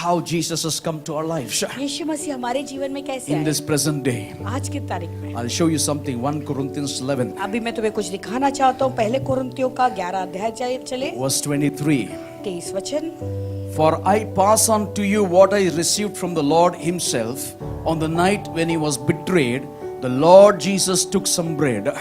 how Jesus has come to our lives यीशु मसीह हमारे जीवन में कैसे in आए this present day. आज की तारीख में। I'll show you something. 1 Corinthians 11, अभी मैं तुम्हें कुछ दिखाना चाहता हूँ। पहले कुरिन्थियों का 11 अध्याय चले, verse 23. 23 वचन। For I pass on to you what I received from the Lord himself. On the night when he was betrayed, the Lord Jesus took some bread.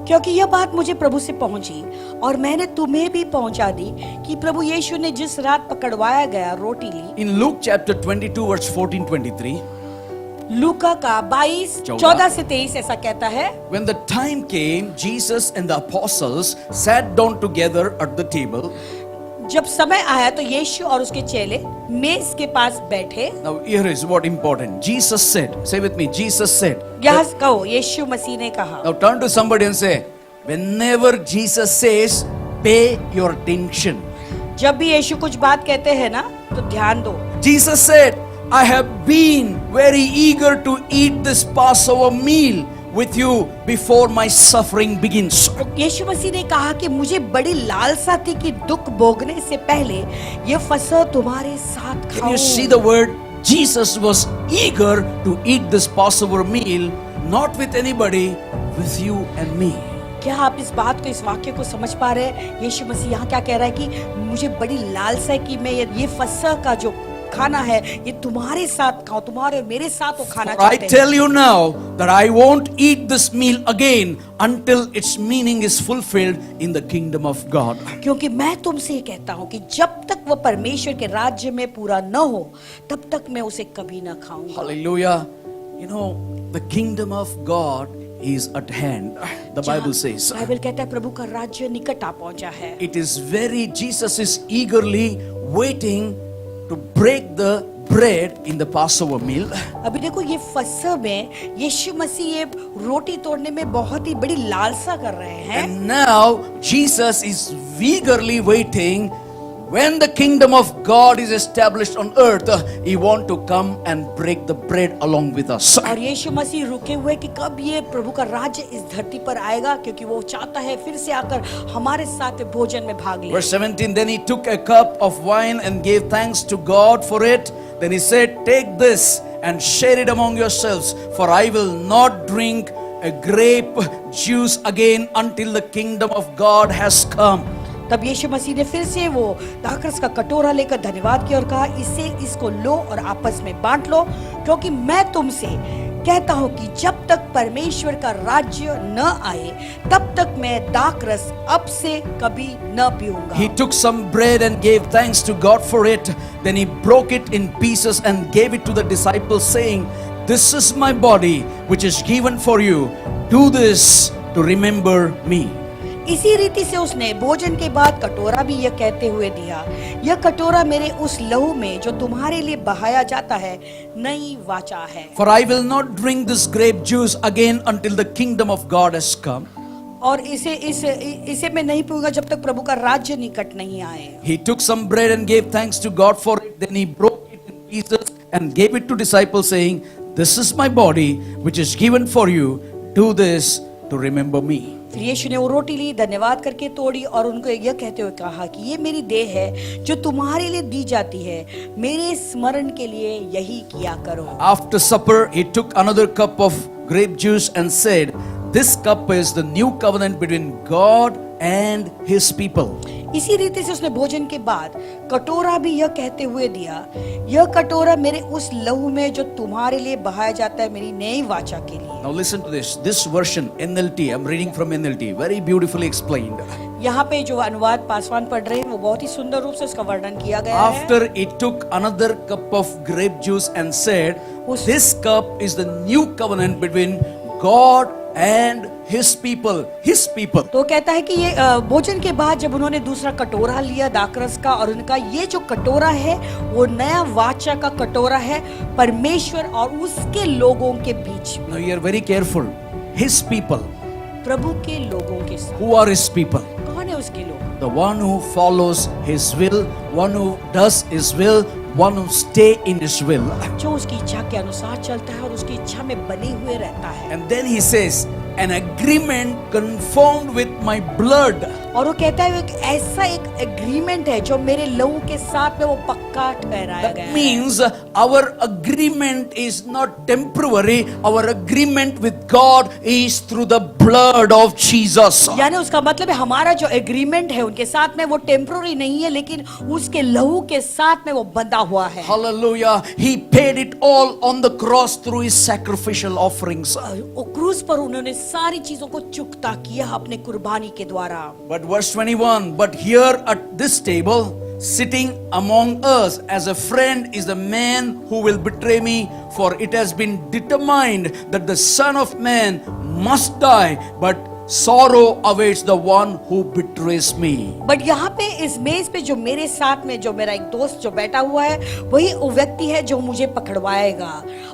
क्योंकि यह बात मुझे प्रभु से पहुंची और मैंने तुम्हें भी पहुंचा दी कि प्रभु यीशु ने जिस रात पकड़वाया गया रोटी ली। In Luke chapter 22 verse 14-23, लूका का 22 14 से 23 ऐसा कहता है, when the time came, Jesus and the apostles sat down together at the table. जब समय आया तो यीशु और उसके चेले मेज के पास बैठे। Now here is what important. Jesus said, say with me, Jesus said. यहाँ कहो, यीशु मसीह ने कहा। Now turn to somebody and say, whenever Jesus says, pay your attention. जब भी यीशु कुछ बात कहते हैं ना तो ध्यान दो। Jesus said, I have been very eager to eat this Passover meal with you before my suffering begins. यीशु मसीह ने कहा कि मुझे बड़ी लालसा थी कि दुख भोगने से पहले ये फसह तुम्हारे साथ Can खाऊं। you see the word? Jesus was eager to eat this Passover meal, not with anybody, with you and me. क्या आप इस बात को, इस वाक्य को समझ पा रहे हैं? यीशु मसीह यहाँ क्या कह रहा है कि मुझे बड़ी लालसा है कि मैं ये फसह का जो खाना है ये तुम्हारे साथ खाऊं, तुम्हारे और मेरे साथ वो खाना I चाहते हैं। tell you now that I won't eat this meal again until its meaning is fulfilled in the kingdom of God. क्योंकि मैं तुमसे ये कहता हूँ कि जब तक वो परमेश्वर के राज्य में पूरा न हो तब तक मैं उसे कभी न खाऊंगा। Hallelujah. You know, the kingdom of God is at hand. The Bible says. Bible कहता है प्रभु का राज्य निकट आ पहुंचा है। It is very, Jesus is eagerly waiting to break the bread in the Passover meal. अभी देखो ये फसह में यीशु मसीह ये रोटी तोड़ने में बहुत ही बड़ी लालसा कर रहे हैं। And now Jesus is eagerly waiting when the kingdom of God is established on earth. He want to come and break the bread along with us. और यीशु मसीह रुके हुए कि कब ये प्रभु का राज्य इस धरती पर आएगा, क्योंकि वो चाहता है फिर से आकर हमारे साथ भोजन में भाग ले। Verse 17, then he took a cup of wine and gave thanks to God for it. Then he said, take this and share it among yourselves, for I will not drink a grape juice again until the kingdom of God has come. तब यीशु मसीह ने फिर से वो दाखरस का कटोरा लेकर धन्यवाद किया और कहा, इसको लो और आपस में बांट लो, क्योंकि मैं तुमसे कहता हूँ कि जब तक परमेश्वर का राज्य न आए तब तक मैं दाखरस अब से कभी न पीऊंगा। He took some bread and gave thanks to God for it. Then he broke it in pieces and gave it to the disciples, saying, this is my body which is given for you. Do this to remember me. इसी रीति से उसने भोजन के बाद कटोरा भी यह कहते हुए दिया, यह कटोरा मेरे उस लहू में जो तुम्हारे लिए बहाया जाता है नई वाचा है। For I will not drink this grape juice again until the kingdom of God has come. और इसे मैं नहीं पीऊंगा जब तक प्रभु का राज्य निकट नहीं आए। He took some bread and gave thanks to God for it. Then he broke it in pieces and gave it to disciples, saying, this is my body which is given for you. Do this to remember me. फिर यीशु ने वो रोटी ली, धन्यवाद करके तोड़ी और उनको यह कहते हुए कहा कि ये मेरी देह है जो तुम्हारे लिए दी जाती है, मेरे स्मरण के लिए यही किया करो। After supper, he took another cup of grape juice and said, this cup is the new covenant between God and his people. इसी रीति से उसने भोजन के बाद कटोरा भी यह कहते हुए दिया, यह कटोरा मेरे उस लहू में जो तुम्हारे लिए बहाया जाता है मेरी नई वाचा के लिए। Now listen to this. This version, NLT, I'm reading from NLT, very beautifully explained. यहाँ पे जो अनुवाद पासवान पढ़ रहे हैं वो बहुत ही सुंदर रूप से उसका वर्णन किया गया है। After he took another cup of grape juice and said, this cup is the new covenant between God and his people. His people. तो कहता है कि ये भोजन के बाद जब उन्होंने दूसरा कटोरा लिया दाखरस का, और उनका ये जो कटोरा है वो नया वाचा का कटोरा है परमेश्वर और उसके लोगों के बीच। Now you are very careful. His people. प्रभु के लोगों के साथ। Who are his people? कौन है उसके लोग? The one who follows his will, one who does his will, one who stay in his will. जो उसकी इच्छा के अनुसार चलता है और उसकी इच्छा में बने हुए रहता है। And then he says, an agreement confirmed with my blood. और वो कहता है एक ऐसा एक एग्रीमेंट है जो मेरे लहू के साथ में वो पक्का ठहराया That गया है। means our agreement is not temporary. Our agreement with God is through the blood of Jesus. यानी उसका मतलब है हमारा जो एग्रीमेंट है उनके साथ में वो टेम्पररी नहीं है, लेकिन उसके लहू के साथ में वो बंधा हुआ है। Hallelujah. He paid it all on the cross through his sacrificial offerings. वो क्रूस पर उन्होंने सारी चीजों को चुकता किया अपने कुर्बानी के द्वारा। But verse 21, but here at this table, sitting among us as a friend is the man who will betray me, for it has been determined that the Son of Man must die, but sorrow awaits the one who betrays me. But यहाँ पे इस मेज पे जो मेरे साथ में जो मेरा एक दोस्त जो बैठा हुआ है वही वो व्यक्ति है जो मुझे पकड़वाएगा।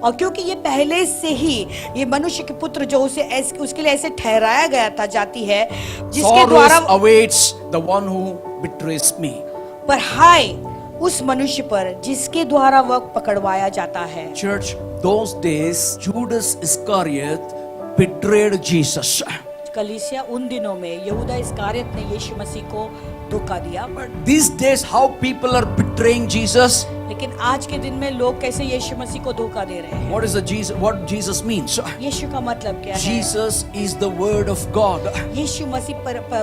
और क्योंकि ये पहले से ही ये मनुष्य के पुत्र जो उसके लिए ऐसे ठहराया गया था जाती है जिसके Sorrow द्वारा awaits the one who betrays me. पर हाय उस मनुष्य पर जिसके द्वारा वह पकड़वाया जाता है। Church, those days Judas Iscariot betrayed Jesus. कलीसिया उन दिनों में यहूदा इस्कारियत ने यीशु मसीह को धोखा दिया। But these days how people are betraying Jesus? लेकिन आज के दिन में लोग कैसे यीशु मसीह को धोखा दे रहे हैं? What Jesus means? यीशु का मतलब क्या है? Jesus is the word of God. यीशु मसीह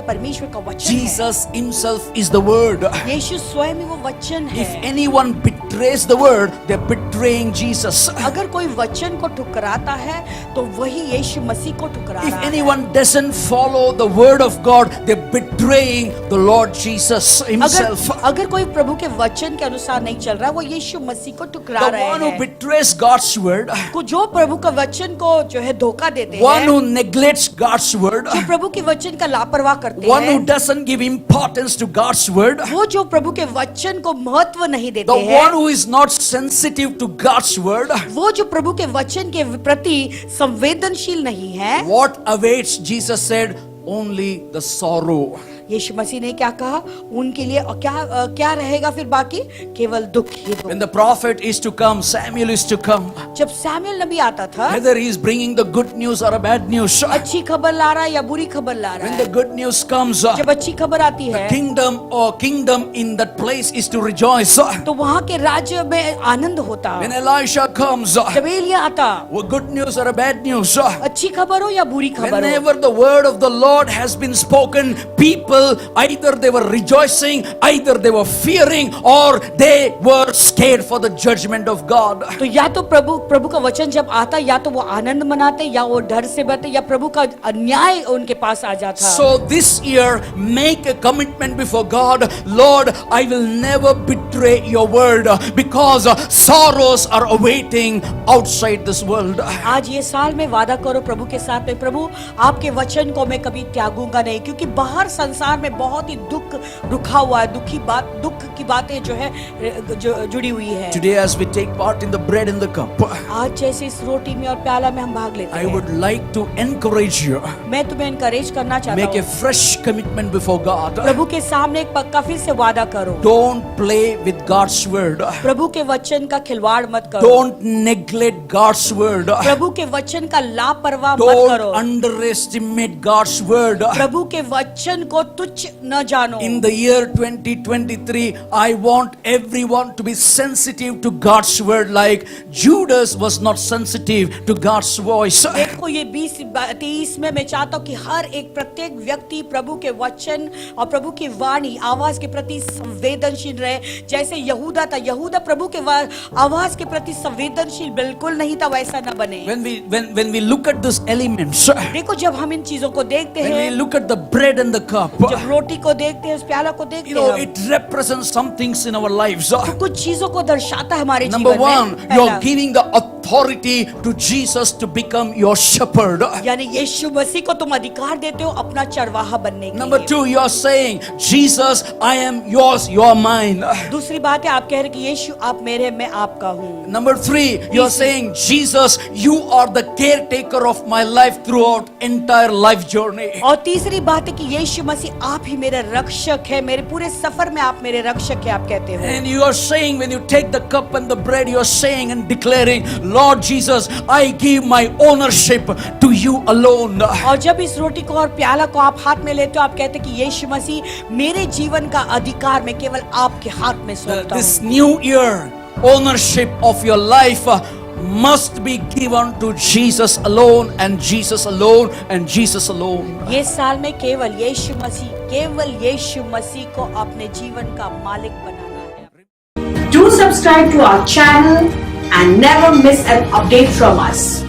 परमेश्वर का वचन Jesus himself is the word. है। यीशु स्वयं ही वो वचन है। If anyone betrays the word, they're betraying Jesus. अगर कोई वचन को ठुकराता है तो वही यीशु मसीह को ठुकरा If रहा है। anyone doesn't follow the word of God, they're betraying the Lord Jesus himself. अगर कोई प्रभु के वचन के अनुसार नहीं चल रहा वो यीशु मसीह को ठुकरा The रहे one who हैं। betrays God's word, को जो प्रभु का वचन को जो है धोखा देते one हैं, who neglects God's word, जो प्रभु के वचन का लापरवाह करते one who हैं, doesn't give importance to God's word, वो जो प्रभु के वचन को महत्व नहीं the देते one हैं, who is not sensitive to God's word, वो जो प्रभु के वचन के प्रति संवेदनशील नहीं है, what awaits, Jesus said, only the sorrow. यीशु मसीह ने क्या कहा उनके लिए क्या रहेगा फिर बाकी केवल दुख ही दुख। When the prophet is to come, Samuel is to come. जब सैमुएल नबी आता था Whether he is bringing the good news or a bad news, अच्छी खबर ला रहा है या बुरी खबर ला रहा when है, the good news comes, जब अच्छी खबर आती है kingdom in that place is to rejoice. तो वहाँ के राज्य में आनंद होता। When Elisha comes, जब एलिया आता good news or a bad news, अच्छी खबर हो या बुरी खबर हो, whenever the word of the Lord has been spoken, people either they were rejoicing, either they were fearing, or they were scared for the judgment of God. तो या तो प्रभु का वचन जब आता या तो वो आनंद मनाते या वो डर से बचते या प्रभु का अन्याय उनके पास आ जाता। So this year, make a commitment before God. Lord, I will never betray your word because sorrows are awaiting outside this world. आज ये साल में वादा करो प्रभु के साथ में, प्रभु आपके वचन को मैं कभी त्यागूंगा नहीं, क्योंकि बाहर संसार में बहुत ही दुख रुखा हुआ है, दुख की बातें जो है जुड़ी हुई है। Today, as we take part in the bread and the cup, आज जैसे इस रोटी में और प्याला में हम भाग लेते I हैं, would like to encourage you. मैं तुम्हें इनकरेज करना चाहता Make a हूँ, fresh commitment before God. प्रभु के सामने एक पक्का फिर से वादा करो। Don't play with God's word. प्रभु के वचन का खिलवाड़ मत करो। Don't neglect God's word. प्रभु के वचन का लापरवाह मत Don't करो। underestimate God's word. प्रभु के वचन को तुच्छ न जानो। In the year 2023, I want everyone to be sensitive to God's word like Judas was not sensitive to God's voice. देखो ये 2023 में मैं चाहता हूँ कि हर एक प्रत्येक व्यक्ति प्रभु के वचन और प्रभु की वाणी आवाज के प्रति संवेदनशील रहे। जैसे यहूदा था, यहूदा प्रभु के आवाज के प्रति संवेदनशील बिल्कुल नहीं था, वैसा न बने। When we look at these elements, देखो जब हम इन चीजों को देखते when we हैं, look at the bread and the cup, जब रोटी को देखते हैं, उस प्याला को देखते you know, हैं, it represents some things in our lives. तो कुछ चीजों को दर्शाता है हमारे Number जीवन one, में। you're giving the authority to Jesus to become your shepherd. यानी यीशु मसीह को तुम अधिकार देते हो अपना चरवाहा बनने के Number लिए। two, you're saying, Jesus, I am yours, you're mine. दूसरी बात है आप कह रहे कि यीशु आप मेरे, मैं आपका हूँ। Number three, you're saying, Jesus, you are the caretaker of my life throughout entire life journey. और तीसरी बात है कि यीशु मसीह आप ही मेरे रक्षक है, मेरे पूरे सफर में आप मेरे रक्षक है, आप कहते हो। And you are saying, when you take the cup and the bread, you are saying and declaring, Lord Jesus, I give my ownership to you alone. और जब इस रोटी को और प्याला को आप हाथ में लेते हो, आप कहते कि यीशु मसीह, मेरे जीवन का अधिकार मैं केवल आपके हाथ में सौंपता This हूँ। new year, ownership of your life must be given to Jesus alone and Jesus alone and Jesus alone. ये साल में केवल यीशु मसीह को अपने जीवन का मालिक बनाना है। Do subscribe to our channel and never miss an update from us.